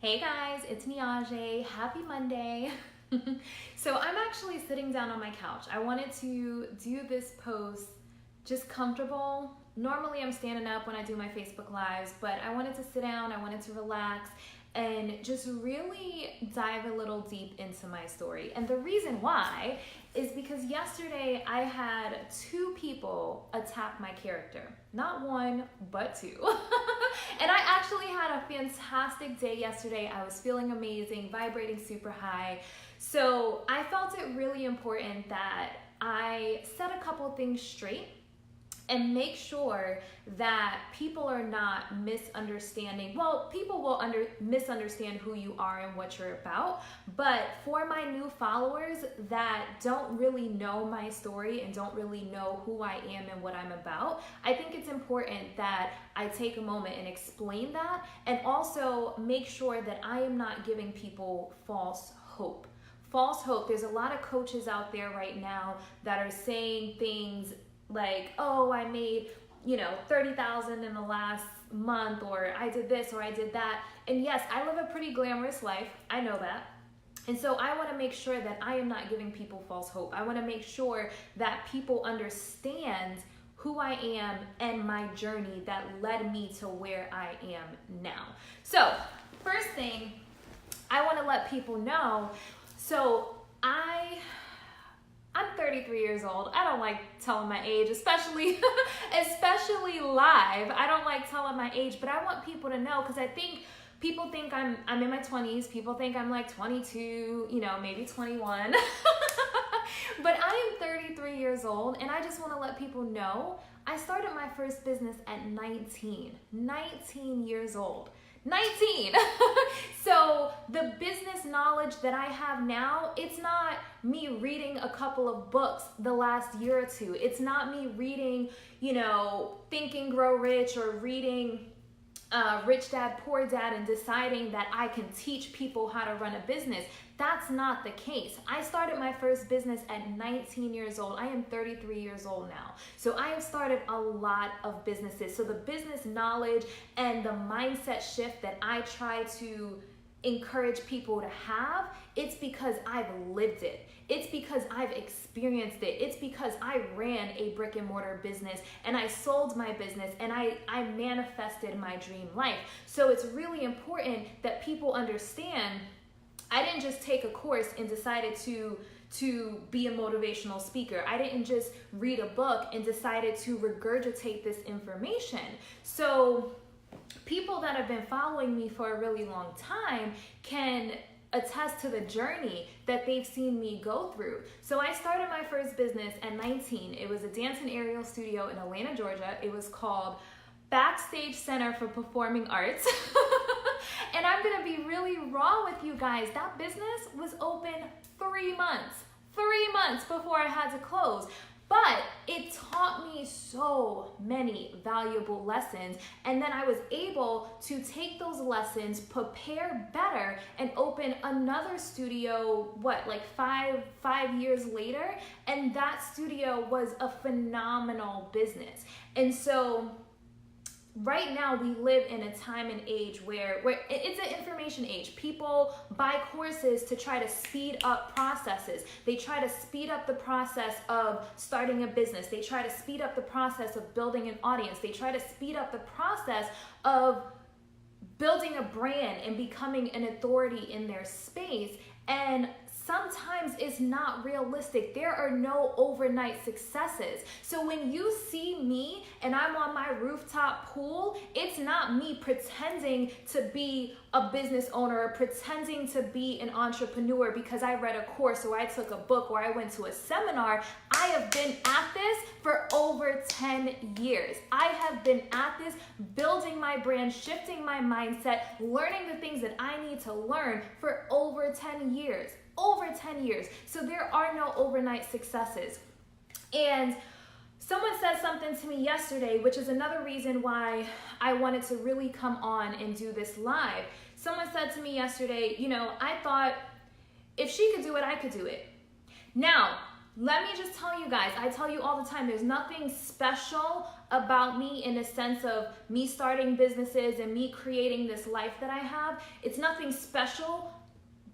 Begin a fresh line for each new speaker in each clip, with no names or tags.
Hey guys, it's Niajae. Happy Monday. So I'm actually sitting down on my couch. I wanted to do this post just comfortable. Normally I'm standing up when I do my Facebook Lives, but I wanted to sit down, I wanted to relax and just really dive a little deep into my story. And the reason why is because yesterday I had two people attack my character. Not one, but two. And I actually had a fantastic day yesterday. I was feeling amazing, vibrating super high. So I felt it really important that I set a couple things straight and make sure that people are not misunderstanding. Well, people will misunderstand who you are and what you're about, but for my new followers that don't really know my story and don't really know who I am and what I'm about, I think it's important that I take a moment and explain that, and also make sure that I am not giving people false hope. False hope. There's a lot of coaches out there right now that are saying things like, oh, I made, $30,000 in the last month, or I did this, or I did that. And yes, I live a pretty glamorous life. I know that. And so I want to make sure that I am not giving people false hope. I want to make sure that people understand who I am and my journey that led me to where I am now. So first thing I want to let people know, so I'm 33 years old. I don't like telling my age, especially live. I don't like telling my age, but I want people to know, because I think people think I'm in my 20s. People think I'm like 22, maybe 21. But I am 33 years old, and I just want to let people know I started my first business at 19 years old. 19. So the business knowledge that I have now, it's not me reading a couple of books the last year or two. It's not me reading, Think and Grow Rich, or reading Rich Dad, Poor Dad, and deciding that I can teach people how to run a business. That's not the case. I started my first business at 19 years old. I am 33 years old now. So I have started a lot of businesses. So the business knowledge and the mindset shift that I try to encourage people to have, it's because I've lived it. It's because I've experienced it. It's because I ran a brick and mortar business, and I sold my business, and I manifested my dream life. So it's really important that people understand I didn't just take a course and decided to be a motivational speaker. I didn't just read a book and decided to regurgitate this information. So people that have been following me for a really long time can attest to the journey that they've seen me go through. So I started my first business at 19. It was a dance and aerial studio in Atlanta, Georgia. It was called Backstage Center for Performing Arts. And I'm gonna be really raw with you guys. That business was open 3 months before I had to close. But it taught me so many valuable lessons. And then I was able to take those lessons, prepare better, and open another studio, five years later. And that studio was a phenomenal business. And so right now we live in a time and age where it's an information age. People buy courses to try to speed up processes. They try to speed up the process of starting a business. They try to speed up the process of building an audience. They try to speed up the process of building a brand and becoming an authority in their space. And sometimes it's not realistic. There are no overnight successes. So when you see me and I'm on my rooftop pool, it's not me pretending to be a business owner or pretending to be an entrepreneur because I read a course or I took a book or I went to a seminar. I have been at this for over 10 years. I have been at this, building my brand, shifting my mindset, learning the things that I need to learn for over 10 years. Over 10 years. So there are no overnight successes. And someone said something to me yesterday, which is another reason why I wanted to really come on and do this live. Someone said to me yesterday, I thought if she could do it, I could do it. Now, let me just tell you guys, I tell you all the time, there's nothing special about me in the sense of me starting businesses and me creating this life that I have. It's nothing special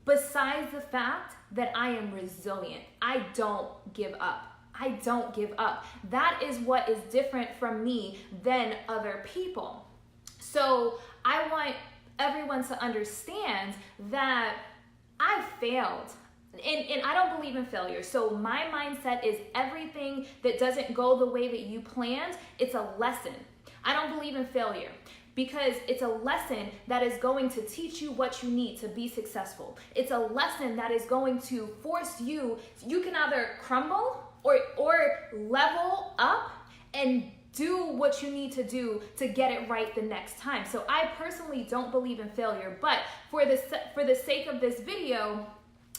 besides the fact that I am resilient. I don't give up. I don't give up. That is what is different from me than other people. So I want everyone to understand that I failed. And I don't believe in failure. So my mindset is everything that doesn't go the way that you planned, it's a lesson. I don't believe in failure because it's a lesson that is going to teach you what you need to be successful. It's a lesson that is going to force you can either crumble or level up and do what you need to do to get it right the next time. So I personally don't believe in failure, but for the sake of this video,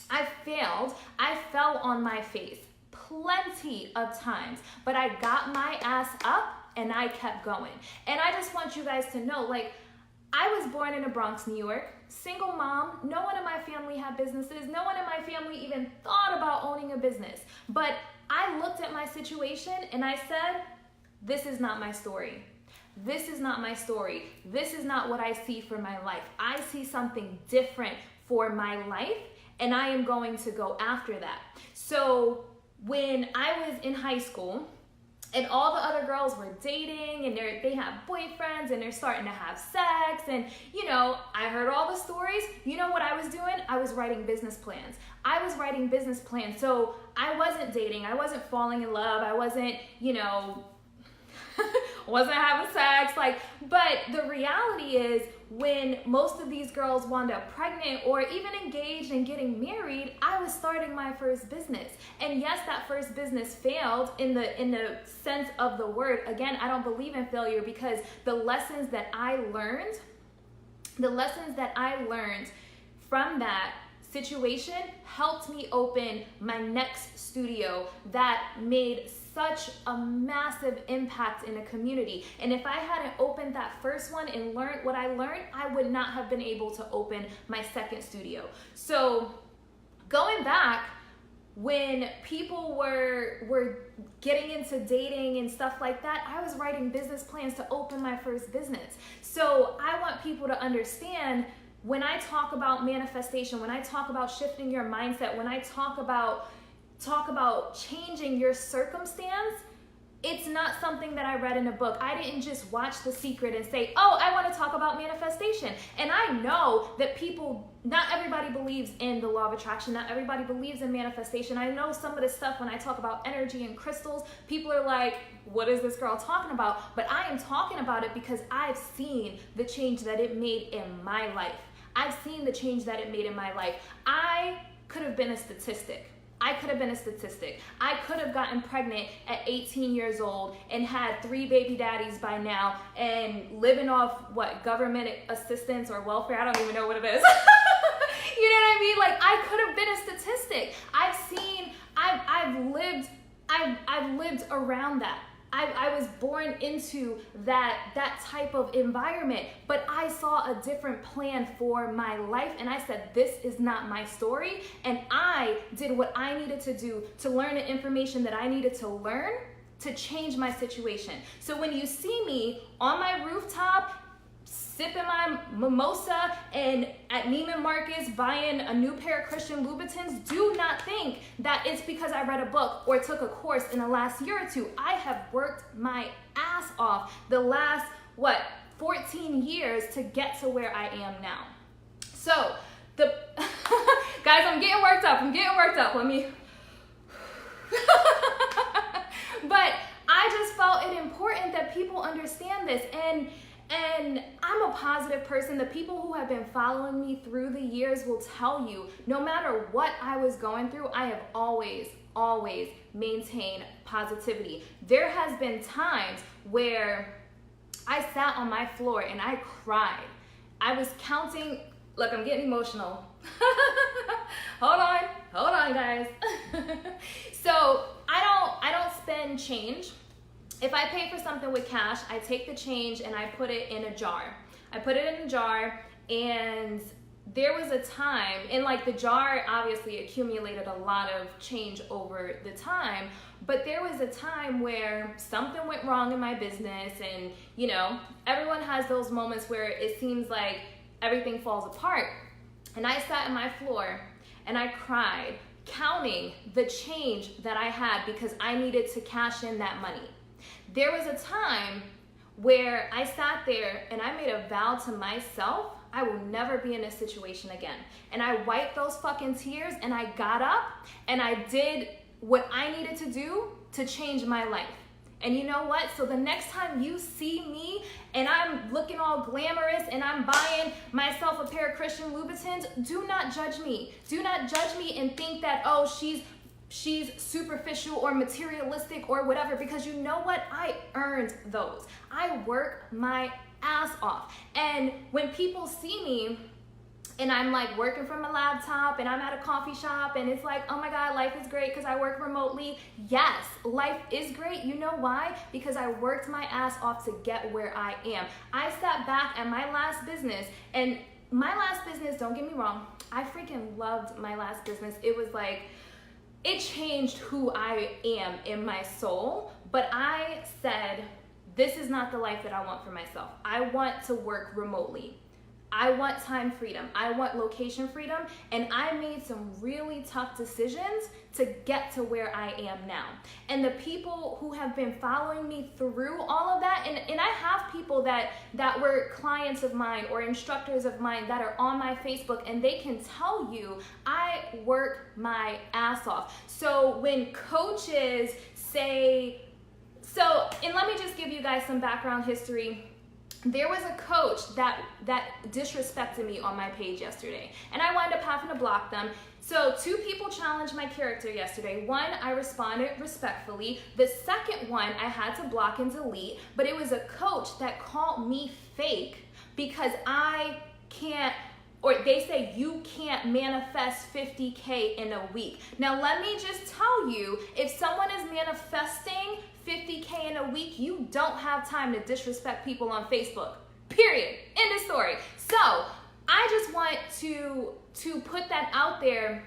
I failed. I fell on my face plenty of times, but I got my ass up and I kept going. And I just want you guys to know, like, I was born in the Bronx, New York, single mom. No one in my family had businesses. No one in my family even thought about owning a business. But I looked at my situation and I said, this is not my story. This is not my story. This is not what I see for my life. I see something different for my life, and I am going to go after that. So when I was in high school and all the other girls were dating and they have boyfriends and they're starting to have sex and, you know, I heard all the stories. You know what I was doing? I was writing business plans. I was writing business plans. So I wasn't dating. I wasn't falling in love. I wasn't, you know, wasn't having sex, but the reality is when most of these girls wound up pregnant or even engaged and getting married, I was starting my first business. And yes, that first business failed in the sense of the word. Again, I don't believe in failure because the lessons that I learned from that situation helped me open my next studio that made such a massive impact in the community. And if I hadn't opened that first one and learned what I learned, I would not have been able to open my second studio. So going back, when people were getting into dating and stuff like that, I was writing business plans to open my first business. So I want people to understand, when I talk about manifestation, when I talk about shifting your mindset, when I talk about changing your circumstance, it's not something that I read in a book. I didn't just watch The Secret and say, oh, I want to talk about manifestation. And I know that not everybody believes in the law of attraction. Not everybody believes in manifestation. I know some of the stuff when I talk about energy and crystals, people are like, what is this girl talking about? But I am talking about it because I've seen the change that it made in my life. I've seen the change that it made in my life. I could have been a statistic. I could have gotten pregnant at 18 years old and had 3 baby daddies by now and living off government assistance or welfare. I don't even know what it is. You know what I mean? Like, I could have been a statistic. I've lived around that. I was born into that type of environment, but I saw a different plan for my life, and I said, this is not my story, and I did what I needed to do to learn the information that I needed to learn to change my situation. So when you see me on my rooftop, sipping my mimosa and at Neiman Marcus buying a new pair of Christian Louboutins, do not think that it's because I read a book or took a course in the last year or two. I have worked my ass off the last, 14 years to get to where I am now. So, guys, I'm getting worked up. Let me... But I just felt it important that people understand this. And I'm a positive person. The people who have been following me through the years will tell you, no matter what I was going through, I have always maintained positivity. There has been times where I sat on my floor and I cried. I was counting, look, I'm getting emotional. Hold on, guys. So I don't spend change. If I pay for something with cash, I take the change and I put it in a jar. And there was a time, and like the jar obviously accumulated a lot of change over the time, but there was a time where something went wrong in my business, and you know, everyone has those moments where it seems like everything falls apart. And I sat on my floor and I cried, counting the change that I had because I needed to cash in that money. There was a time where I sat there and I made a vow to myself, I will never be in this situation again. And I wiped those fucking tears and I got up and I did what I needed to do to change my life. And you know what? So the next time you see me and I'm looking all glamorous and I'm buying myself a pair of Christian Louboutins, do not judge me. Do not judge me and think that, oh, she's superficial or materialistic or whatever, because you know what? I earned those. I work my ass off. And when people see me and I'm like working from a laptop and I'm at a coffee shop and it's like, oh my God, life is great because I work remotely. Yes, life is great. You know why? Because I worked my ass off to get where I am. I sat back at my last business, and my last business, don't get me wrong, I freaking loved my last business. It was like, it changed who I am in my soul, but I said, this is not the life that I want for myself. I want to work remotely. I want time freedom. I want location freedom. And I made some really tough decisions to get to where I am now. And the people who have been following me through all of that, and I have people that were clients of mine or instructors of mine that are on my Facebook, and they can tell you I work my ass off. So when coaches say, and let me just give you guys some background history. There was a coach that disrespected me on my page yesterday, and I wound up having to block them. So 2 people challenged my character yesterday. One, I responded respectfully. The second one, I had to block and delete, but it was a coach that called me fake because I can't, or they say you can't manifest 50K in a week. Now let me just tell you, if someone is manifesting 50K in a week, you don't have time to disrespect people on Facebook. Period. End of story. So I just want to put that out there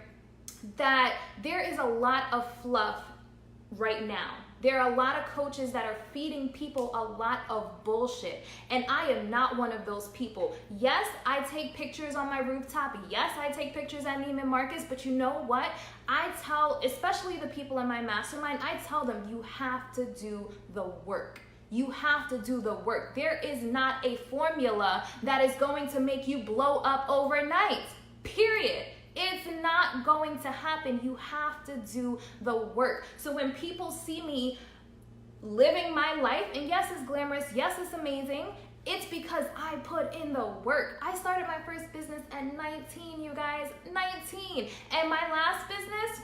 that there is a lot of fluff right now. There are a lot of coaches that are feeding people a lot of bullshit, and I am not one of those people. Yes, I take pictures on my rooftop. Yes, I take pictures at Neiman Marcus, but you know what? I tell, especially the people in my mastermind, I tell them you have to do the work. You have to do the work. There is not a formula that is going to make you blow up overnight. Period. It's not going to happen. You have to do the work. So when people see me living my life, and yes, it's glamorous, yes, it's amazing, it's because I put in the work. I started my first business at 19, you guys, 19. And my last business,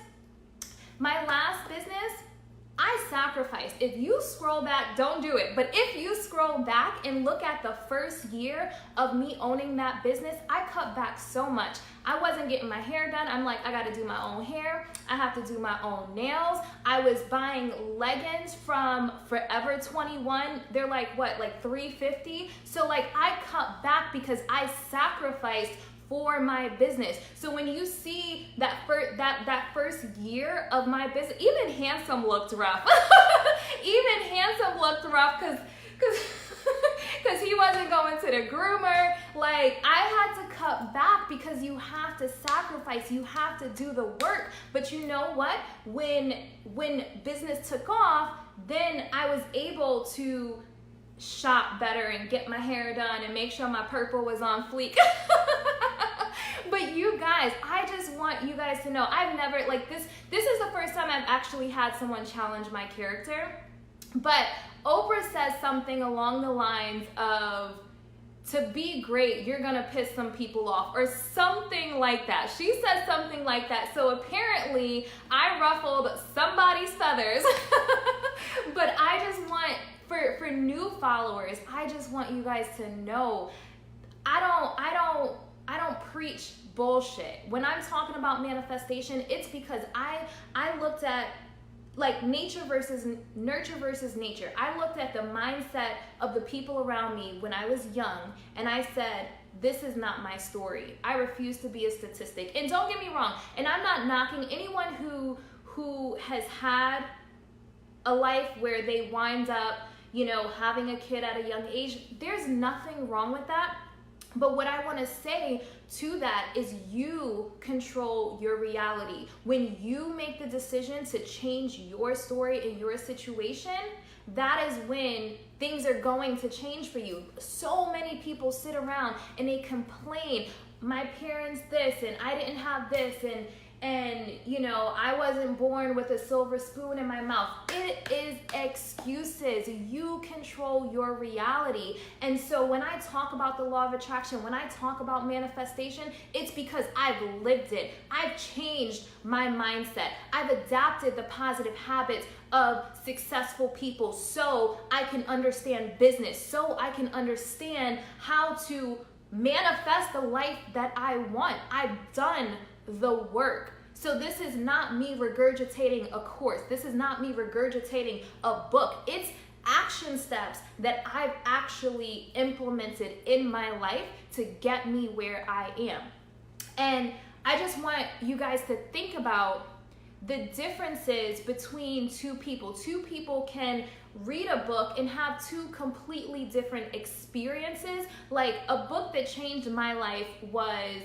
I sacrificed. If you scroll back, don't do it, but if you scroll back and look at the first year of me owning that business, I cut back so much. I wasn't getting my hair done. I'm like, I gotta do my own hair. I have to do my own nails. I was buying leggings from Forever 21. They're like, what, like $350? So like I cut back because I sacrificed for my business. So when you see that first year of my business, even Handsome looked rough. Even Handsome looked rough because he wasn't going to the groomer. Like, I had to cut back because you have to sacrifice, you have to do the work. But you know what? When business took off, then I was able to shop better and get my hair done and make sure my purple was on fleek. But you guys, I just want you guys to know, I've never, like this is the first time I've actually had someone challenge my character. But Oprah says something along the lines of, to be great, you're gonna piss some people off, or something like that. She said something like that. So apparently I ruffled somebody's feathers. But I just want, for new followers, I just want you guys to know, I don't preach bullshit. When I'm talking about manifestation, it's because I looked at like nurture versus nature. I looked at the mindset of the people around me when I was young, and I said, this is not my story. I refuse to be a statistic. And don't get me wrong, and I'm not knocking anyone who has had a life where they wind up, having a kid at a young age. There's nothing wrong with that. But what I want to say to that is you control your reality. When you make the decision to change your story and your situation, that is when things are going to change for you. So many people sit around and they complain, my parents this, and I didn't have this, and I wasn't born with a silver spoon in my mouth. It is excuses. You control your reality. And so when I talk about the law of attraction, when I talk about manifestation, it's because I've lived it. I've changed my mindset. I've adapted the positive habits of successful people so I can understand business, so I can understand how to manifest the life that I want. I've done the work. So this is not me regurgitating a course. This is not me regurgitating a book. It's action steps that I've actually implemented in my life to get me where I am. And I just want you guys to think about the differences between two people. Two people can read a book and have two completely different experiences. Like a book that changed my life was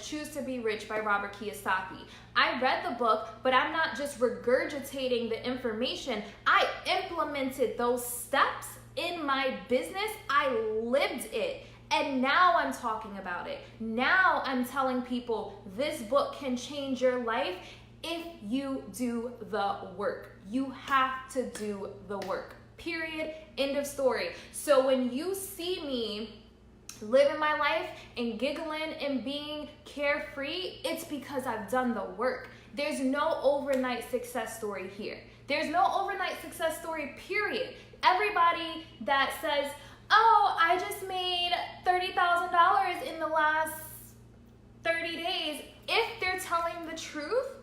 Choose to Be Rich by Robert Kiyosaki. I read the book, but I'm not just regurgitating the information. I implemented those steps in my business. I lived it. And now I'm talking about it. Now I'm telling people this book can change your life if you do the work. You have to do the work. Period. End of story. So when you see me living my life and giggling and being carefree, it's because I've done the work. There's no overnight success story here. There's no overnight success story, period. Everybody that says, oh, I just made $30,000 in the last 30 days, if they're telling the truth,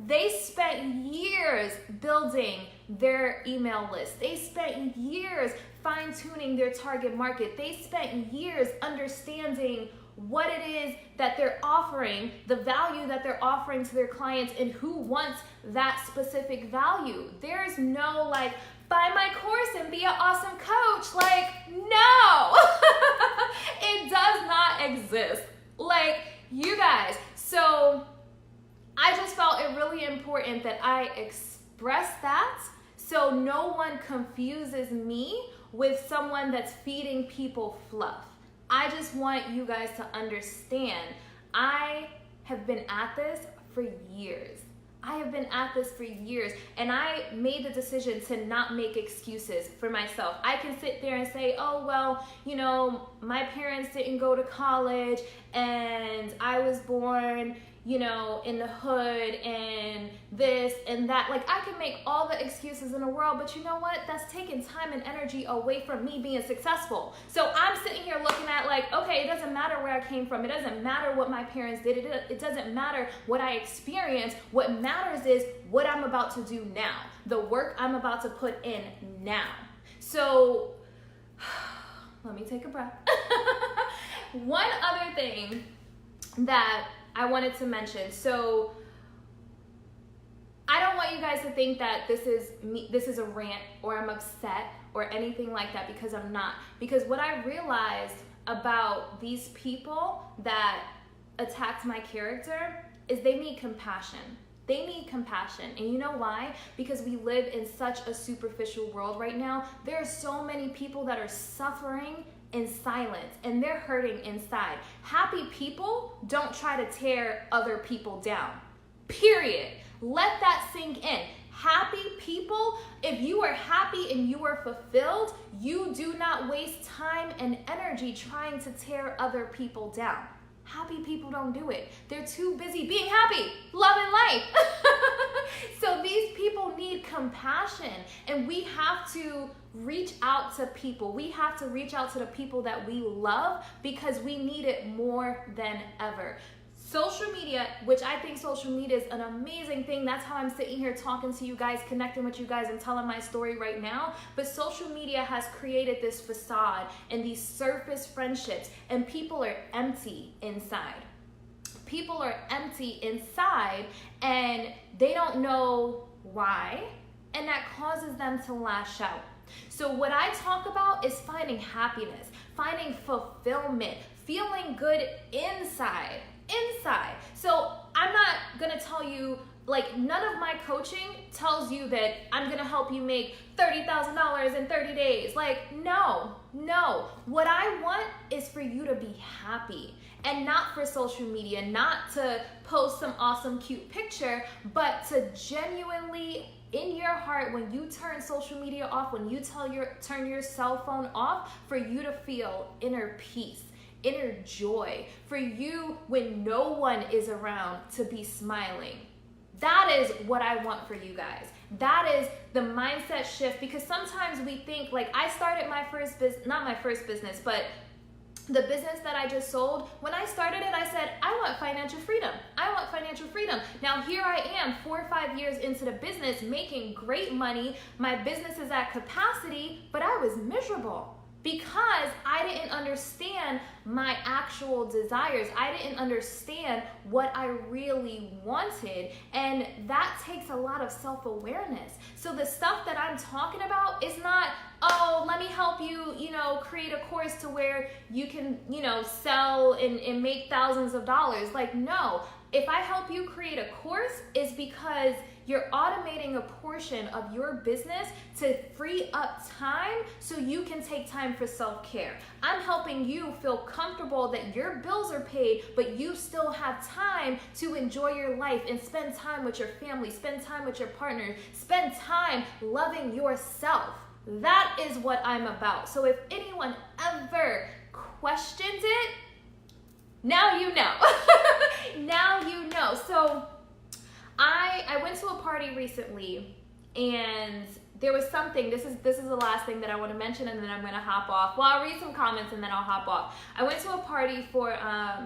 they spent years building their email list. They spent years fine-tuning their target market. They spent years understanding what it is that they're offering, the value that they're offering to their clients, and who wants that specific value. There's no buy my course and be an awesome coach. No, it does not exist. You guys, so I just felt it really important that I express that so no one confuses me with someone that's feeding people fluff. I just want you guys to understand, I have been at this for years. And I made the decision to not make excuses for myself. I can sit there and say, oh, well, my parents didn't go to college and I was born, in the hood and this and that. I can make all the excuses in the world, but you know what? That's taking time and energy away from me being successful. So I'm sitting here looking at okay, it doesn't matter where I came from. It doesn't matter what my parents did. It doesn't matter what I experienced. What matters is what I'm about to do now, the work I'm about to put in now. So let me take a breath. One other thing that I wanted to mention. So I don't want you guys to think that this is a rant or I'm upset or anything like that, because I'm not. Because what I realized about these people that attacked my character is they need compassion. They need compassion. And you know why? Because we live in such a superficial world right now. There are so many people that are suffering in silence and they're hurting inside. Happy people don't try to tear other people down. Period. Let that sink in. Happy people, if you are happy and you are fulfilled, you do not waste time and energy trying to tear other people down. Happy people don't do it. They're too busy being happy, loving life. So these people need compassion, and we have to reach out to people. We have to reach out to the people that we love because we need it more than ever. social media, which I think social media is an amazing thing. That's how I'm sitting here talking to you guys, connecting with you guys, and telling my story right now. But social media has created this facade and these surface friendships, and people are empty inside. People are empty inside, and they don't know why, and that causes them to lash out. So what I talk about is finding happiness, finding fulfillment, feeling good inside. So I'm not gonna tell you, like, none of my coaching tells you that I'm gonna help you make $30,000 in 30 days. Like, no. What I want is for you to be happy, and not for social media, not to post some awesome cute picture, but to genuinely, in your heart, when you turn social media off, when you turn your cell phone off, for you to feel inner peace, inner joy, for you, when no one is around, to be smiling. That is what I want for you guys. That is the mindset shift, because sometimes we think, like, I started my first business, not my first business, but the business that I just sold. When I started it, I said, I want financial freedom. I want financial freedom. Now here I am, 4 or 5 years into the business, making great money. My business is at capacity, but I was miserable because I didn't understand my actual desires. I didn't understand what I really wanted, and that takes a lot of self-awareness. So the stuff that I'm talking about is not, oh, let me help you, create a course to where you can, sell and make thousands of dollars. Like, no. If I help you create a course, it's because you're automating a portion of your business to free up time so you can take time for self-care. I'm helping you feel comfortable that your bills are paid, but you still have time to enjoy your life and spend time with your family, spend time with your partner, spend time loving yourself. That is what I'm about. So if anyone ever questions it, now you know. Now you know. So I went to a party recently, and there was something, this is the last thing that I want to mention, and then I'm going to hop off. Well, I'll read some comments and then I'll hop off. I went to a party for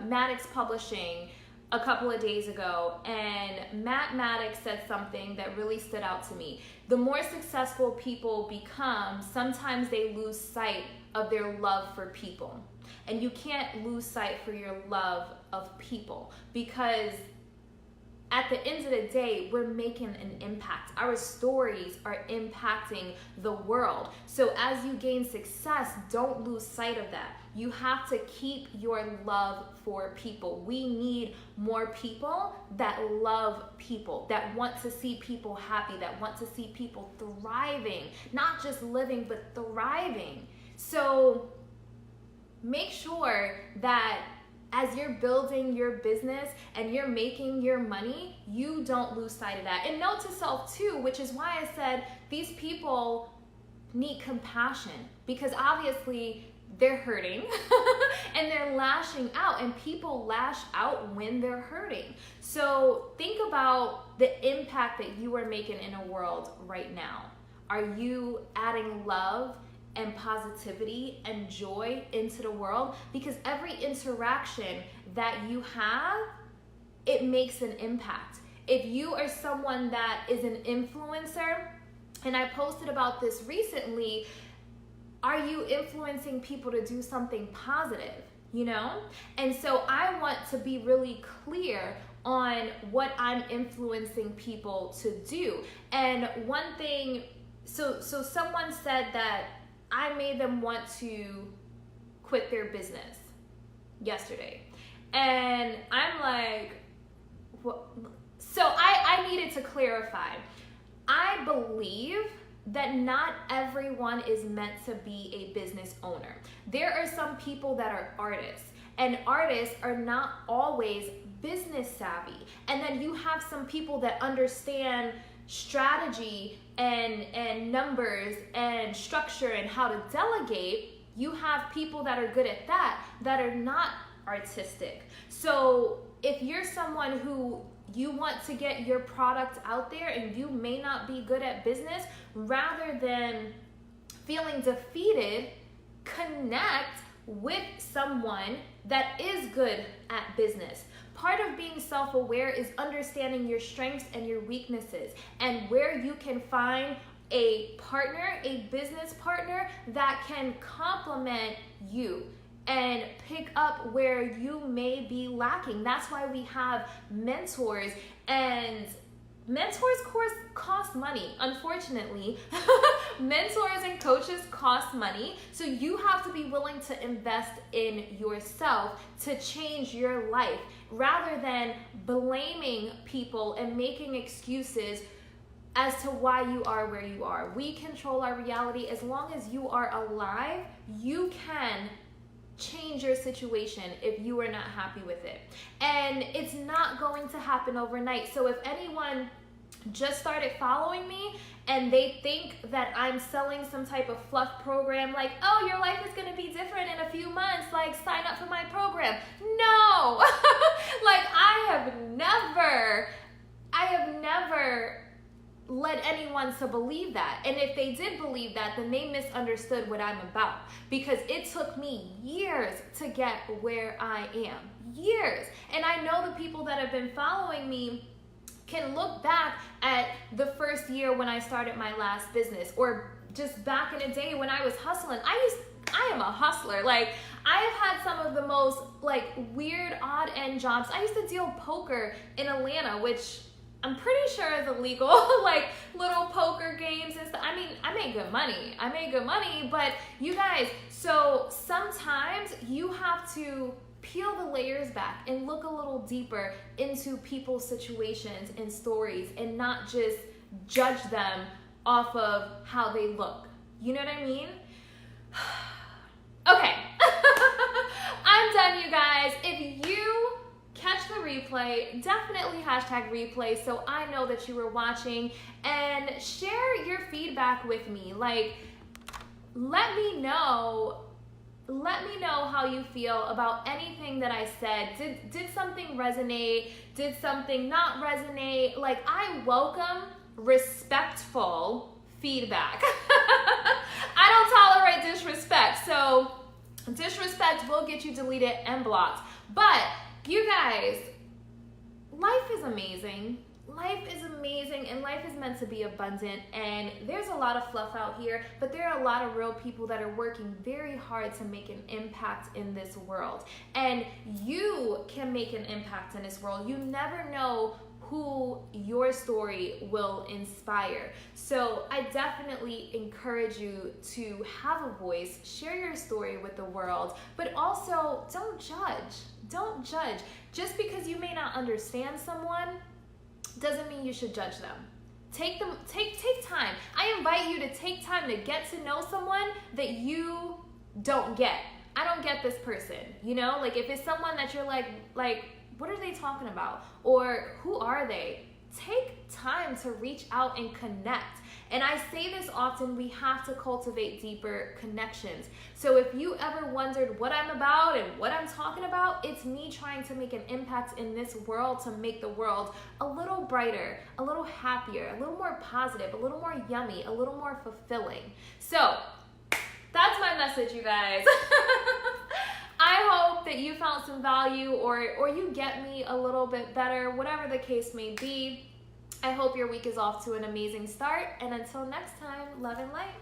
Maddox Publishing a couple of days ago, and Matt Maddox said something that really stood out to me. The more successful people become, sometimes they lose sight of their love for people. And you can't lose sight for your love of people, because at the end of the day, we're making an impact. Our stories are impacting the world. So as you gain success, don't lose sight of that. You have to keep your love for people. We need more people that love people, that want to see people happy, that want to see people thriving, not just living, but thriving. So make sure that as you're building your business and you're making your money, you don't lose sight of that. And note to self too, which is why I said these people need compassion, because obviously they're hurting and they're lashing out, and people lash out when they're hurting. So think about the impact that you are making in a world right now. Are you adding love and positivity and joy into the world? Because every interaction that you have, it makes an impact. If you are someone that is an influencer, and I posted about this recently, are you influencing people to do something positive, And so I want to be really clear on what I'm influencing people to do. And one thing, so someone said that I made them want to quit their business yesterday. And I'm like, what? So I needed to clarify. I believe that not everyone is meant to be a business owner. There are some people that are artists, and artists are not always business savvy. And then you have some people that understand strategy and numbers and structure and how to delegate. You have people that are good at that are not artistic. So if you're someone who you want to get your product out there and you may not be good at business, rather than feeling defeated, connect with someone that is good at business. Part of being self-aware is understanding your strengths and your weaknesses and where you can find a partner, a business partner that can complement you and pick up where you may be lacking. That's why we have mentors, and mentors cost money, unfortunately. Mentors and coaches cost money, so you have to be willing to invest in yourself to change your life rather than blaming people and making excuses as to why you are where you are. We control our reality. As long as you are alive, you can change your situation if you are not happy with it. And it's not going to happen overnight. So if anyone just started following me and they think that I'm selling some type of fluff program, like, oh, your life is going to be different in a few months, like sign up for my program. No. Like I have never led anyone to believe that. And if they did believe that, then they misunderstood what I'm about, because it took me years to get where I am. Years. And I know the people that have been following me can look back at the first year when I started my last business, or just back in the day when I was hustling. I am a hustler. Like, I have had some of the most like weird, odd end jobs. I used to deal poker in Atlanta, which I'm pretty sure is illegal, like little poker games and stuff. I mean, I made good money, but you guys, so sometimes you have to peel the layers back and look a little deeper into people's situations and stories and not just judge them off of how they look. You know what I mean? Okay. I'm done, you guys. If you catch the replay, definitely hashtag replay so I know that you were watching, and share your feedback with me. Like, let me know how you feel about anything that I said. Did something resonate? Did something not resonate? Like, I welcome respectful feedback. I don't tolerate disrespect. So disrespect will get you deleted and blocked. But you guys, life is amazing. Life is amazing, and life is meant to be abundant, and there's a lot of fluff out here, but there are a lot of real people that are working very hard to make an impact in this world. And you can make an impact in this world. You never know who your story will inspire. So I definitely encourage you to have a voice, share your story with the world, but also don't judge. Don't judge. Just because you may not understand someone doesn't mean you should judge them. Take time. I invite you to take time to get to know someone that you don't get. I don't get this person, you know? Like, if it's someone that you're like, what are they talking about? Or who are they? Take time to reach out and connect. And I say this often, we have to cultivate deeper connections. So if you ever wondered what I'm about and what I'm talking about, it's me trying to make an impact in this world to make the world a little brighter, a little happier, a little more positive, a little more yummy, a little more fulfilling. So that's my message, you guys. I hope that you found some value, or you get me a little bit better, whatever the case may be. I hope your week is off to an amazing start. And until next time, love and light.